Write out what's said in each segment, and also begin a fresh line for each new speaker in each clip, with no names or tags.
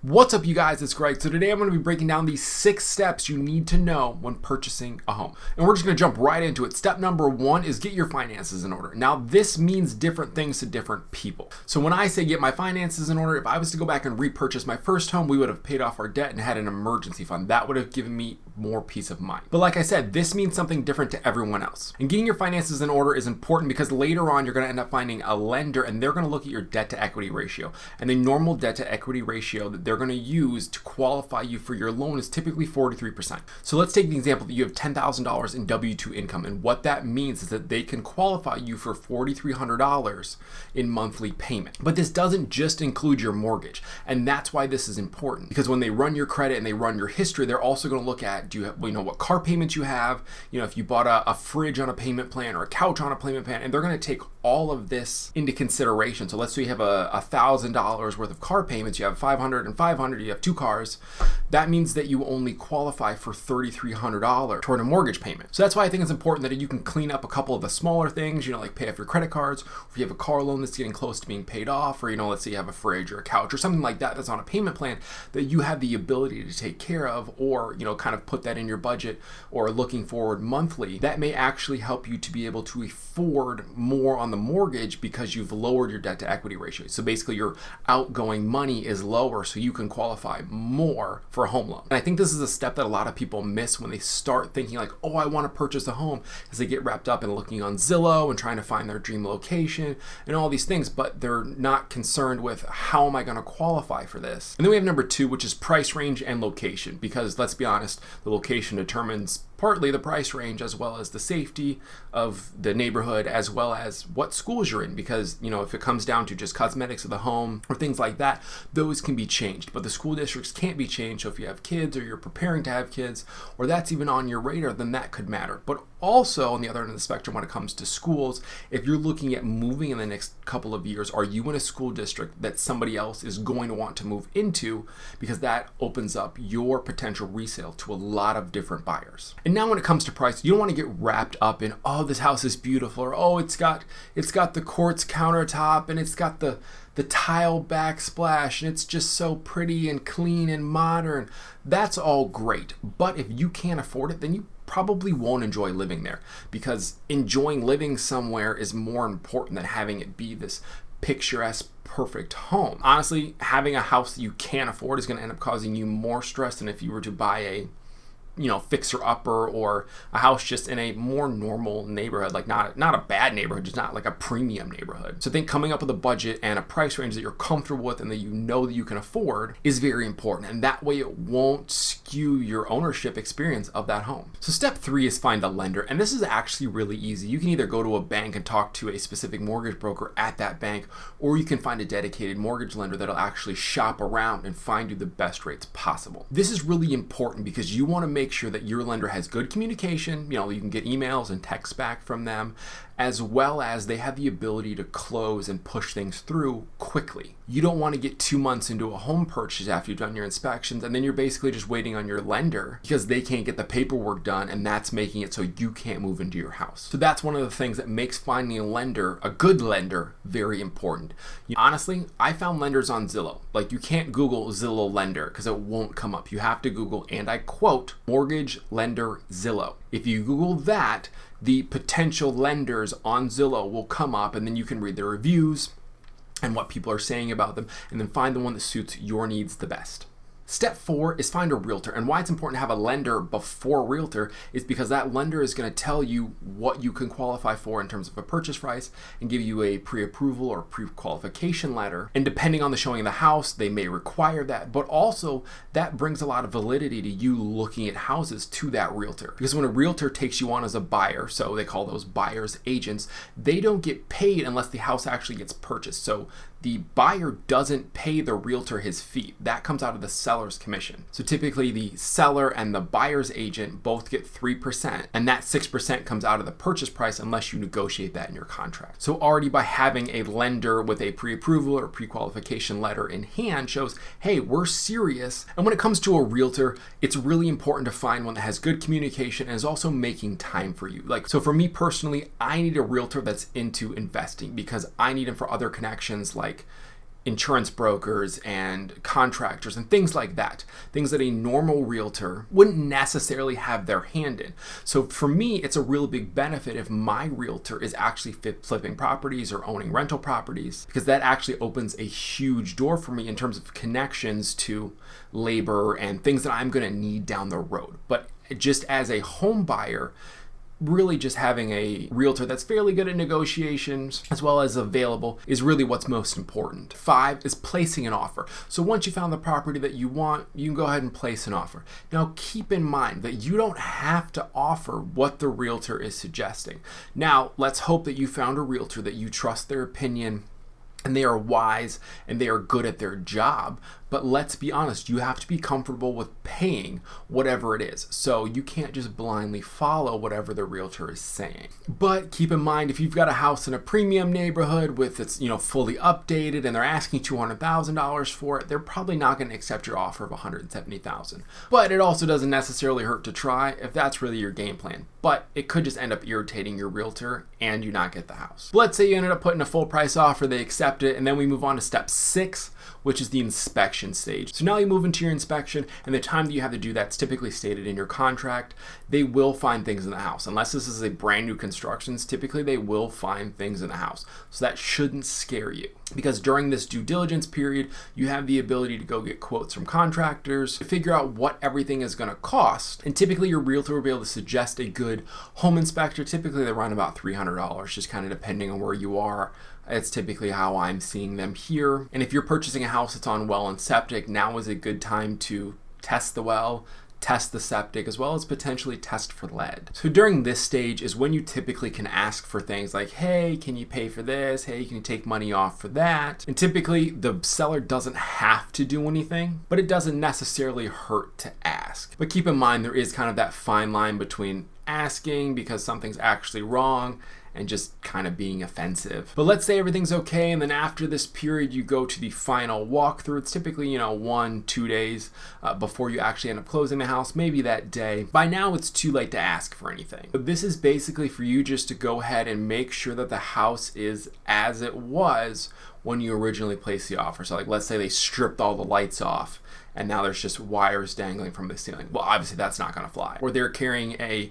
What's up, you guys? It's Greg. So today I'm going to be breaking down these 6 steps you need to know when purchasing a home. And we're just going to jump right into it. Step number 1 is get your finances in order. Now, this means different things to different people. So when I say get my finances in order, if I was to go back and repurchase my first home, we would have paid off our debt and had an emergency fund. That would have given me more peace of mind. But like I said, this means something different to everyone else. And getting your finances in order is important because later on, you're going to end up finding a lender and they're going to look at your debt to equity ratio. And the normal debt to equity ratio that they're going to use to qualify you for your loan is typically 43%. So let's take the example that you have $10,000 in W-2 income. And what that means is that they can qualify you for $4,300 in monthly payment. But this doesn't just include your mortgage. And that's why this is important, because when they run your credit and they run your history, they're also going to look at, do you have, what car payments you have, if you bought a fridge on a payment plan or a couch on a payment plan, and they're going to take all of this into consideration. So let's say you have $1,000 worth of car payments, you have 500 and 500, you have 2 cars. That means that you only qualify for $3,300 toward a mortgage payment. So that's why I think it's important that you can clean up a couple of the smaller things, like pay off your credit cards, or if you have a car loan that's getting close to being paid off, or let's say you have a fridge or a couch or something like that that's on a payment plan that you have the ability to take care of, or kind of put that in your budget or looking forward monthly. That may actually help you to be able to afford more on the mortgage because you've lowered your debt to equity ratio. So basically your outgoing money is lower, so you can qualify more for a home loan. And I think this is a step that a lot of people miss when they start thinking like, oh, I want to purchase a home, as they get wrapped up in looking on Zillow and trying to find their dream location and all these things, but they're not concerned with how am I going to qualify for this. And then we have number 2, which is price range and location, because let's be honest, the location determines partly the price range as well as the safety of the neighborhood, as well as what schools you're in, because if it comes down to just cosmetics of the home or things like that, those can be changed, but the school districts can't be changed. So if you have kids or you're preparing to have kids, or that's even on your radar, then that could matter. But also on the other end of the spectrum, when it comes to schools, if you're looking at moving in the next couple of years, are you in a school district that somebody else is going to want to move into? Because that opens up your potential resale to a lot of different buyers. And now when it comes to price, you don't want to get wrapped up in, oh, this house is beautiful, or oh, it's got the quartz countertop and it's got the tile backsplash and it's just so pretty and clean and modern. That's all great. But if you can't afford it, then you probably won't enjoy living there, because enjoying living somewhere is more important than having it be this picturesque, perfect home. Honestly, having a house that you can't afford is going to end up causing you more stress than if you were to buy a fixer-upper or a house just in a more normal neighborhood, like not a bad neighborhood, just not like a premium neighborhood. So I think coming up with a budget and a price range that you're comfortable with and that that you can afford is very important, and that way it won't skew your ownership experience of that home. So step 3 is find a lender, and this is actually really easy. You can either go to a bank and talk to a specific mortgage broker at that bank, or you can find a dedicated mortgage lender that'll actually shop around and find you the best rates possible. This is really important because you want to make sure that your lender has good communication. You can get emails and texts back from them, as well as they have the ability to close and push things through quickly. You don't want to get 2 months into a home purchase after you've done your inspections, and then you're basically just waiting on your lender because they can't get the paperwork done, and that's making it so you can't move into your house. So that's one of the things that makes finding a lender, a good lender, very important. Honestly, I found lenders on Zillow. Like, you can't Google Zillow lender because it won't come up. You have to Google, and I quote, mortgage lender Zillow. If you Google that, the potential lenders on Zillow will come up, and then you can read their reviews and what people are saying about them, and then find the one that suits your needs the best. Step 4 is find a realtor. And why it's important to have a lender before a realtor is because that lender is going to tell you what you can qualify for in terms of a purchase price and give you a pre-approval or pre-qualification letter. And depending on the showing of the house, they may require that, but also that brings a lot of validity to you looking at houses to that realtor. Because when a realtor takes you on as a buyer, so they call those buyer's agents, they don't get paid unless the house actually gets purchased. So the buyer doesn't pay the realtor his fee. That comes out of the seller's commission. So typically the seller and the buyer's agent both get 3%, and that 6% comes out of the purchase price unless you negotiate that in your contract. So already by having a lender with a pre-approval or pre-qualification letter in hand shows, hey, we're serious. And when it comes to a realtor, it's really important to find one that has good communication and is also making time for you. So for me personally, I need a realtor that's into investing because I need them for other connections like insurance brokers and contractors and things like that. Things that a normal realtor wouldn't necessarily have their hand in. So for me, it's a real big benefit if my realtor is actually flipping properties or owning rental properties, because that actually opens a huge door for me in terms of connections to labor and things that I'm going to need down the road. But just as a home buyer, really just having a realtor that's fairly good at negotiations as well as available is really what's most important. 5 is placing an offer. So once you found the property that you want, you can go ahead and place an offer. Now keep in mind that you don't have to offer what the realtor is suggesting. Now let's hope that you found a realtor that you trust their opinion and they are wise and they are good at their job. But let's be honest, you have to be comfortable with paying whatever it is. So you can't just blindly follow whatever the realtor is saying. But keep in mind, if you've got a house in a premium neighborhood with it's, fully updated and they're asking $200,000 for it, they're probably not going to accept your offer of $170,000. But it also doesn't necessarily hurt to try if that's really your game plan. But it could just end up irritating your realtor and you not get the house. But let's say you ended up putting a full price offer, they accept it, and then we move on to step 6, which is the inspection stage. So now you move into your inspection, and the time that you have to do that's typically stated in your contract. They will find things in the house. Unless this is a brand new constructions, typically they will find things in the house. So that shouldn't scare you, because during this due diligence period, you have the ability to go get quotes from contractors to figure out what everything is going to cost. And typically your realtor will be able to suggest a good home inspector. Typically they run about $300, just kind of depending on where you are. It's typically how I'm seeing them here. And if you're purchasing a house that's on well and septic, now is a good time to test the well, test the septic, as well as potentially test for lead. So during this stage is when you typically can ask for things like, hey, can you pay for this? Hey, can you take money off for that? And typically the seller doesn't have to do anything, but it doesn't necessarily hurt to ask. But keep in mind, there is kind of that fine line between asking because something's actually wrong and just kind of being offensive. But let's say everything's okay, and then after this period you go to the final walkthrough. It's typically 1-2 days before you actually end up closing the house, maybe that day. By now it's too late to ask for anything. But this is basically for you just to go ahead and make sure that the house is as it was when you originally placed the offer. So like, let's say they stripped all the lights off and now there's just wires dangling from the ceiling. Well, obviously that's not going to fly. Or they're carrying a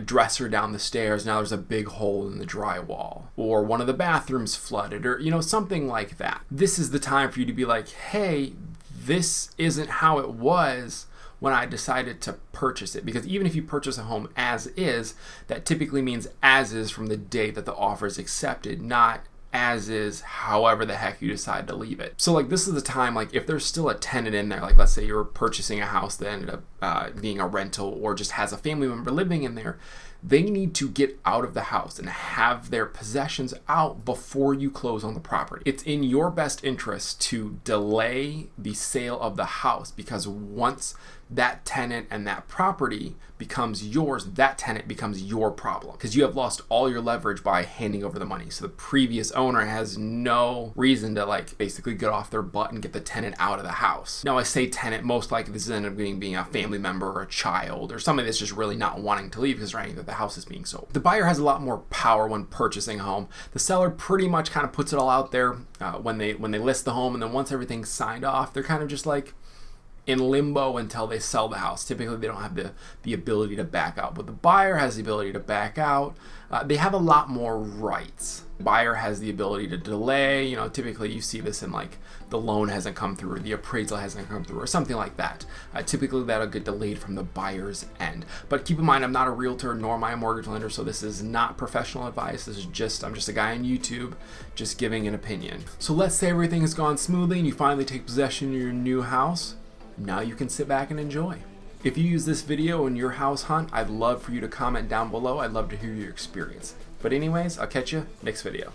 dresser down the stairs, now there's a big hole in the drywall. Or one of the bathrooms flooded, or something like that. This is the time for you to be like, hey, this isn't how it was when I decided to purchase it. Because even if you purchase a home as is, that typically means as is from the date that the offer is accepted, not as is however the heck you decide to leave it. So like, this is the time, like if there's still a tenant in there, like let's say you're purchasing a house that ended up being a rental or just has a family member living in there, they need to get out of the house and have their possessions out before you close on the property. It's in your best interest to delay the sale of the house, because once that tenant and that property becomes yours, that tenant becomes your problem, because you have lost all your leverage by handing over the money. So the previous owner has no reason to basically get off their butt and get the tenant out of the house. Now I say tenant, most likely this is end up being a family member or a child or somebody that's just really not wanting to leave because they're angry that the house is being sold. The buyer has a lot more power when purchasing a home. The seller pretty much kind of puts it all out there when they list the home, and then once everything's signed off, they're kind of just like in limbo until they sell the house. Typically they don't have the ability to back out, but the buyer has the ability to back out. They have a lot more rights. The buyer has the ability to delay. Typically you see this in the loan hasn't come through or the appraisal hasn't come through or something like that. Typically that'll get delayed from the buyer's end. But keep in mind, I'm not a realtor nor am I a mortgage lender, so this is not professional advice. This is I'm just a guy on YouTube just giving an opinion. So let's say everything has gone smoothly and you finally take possession of your new house. Now you can sit back and enjoy. If you use this video in your house hunt, I'd love for you to comment down below. I'd love to hear your experience. But anyways, I'll catch you next video.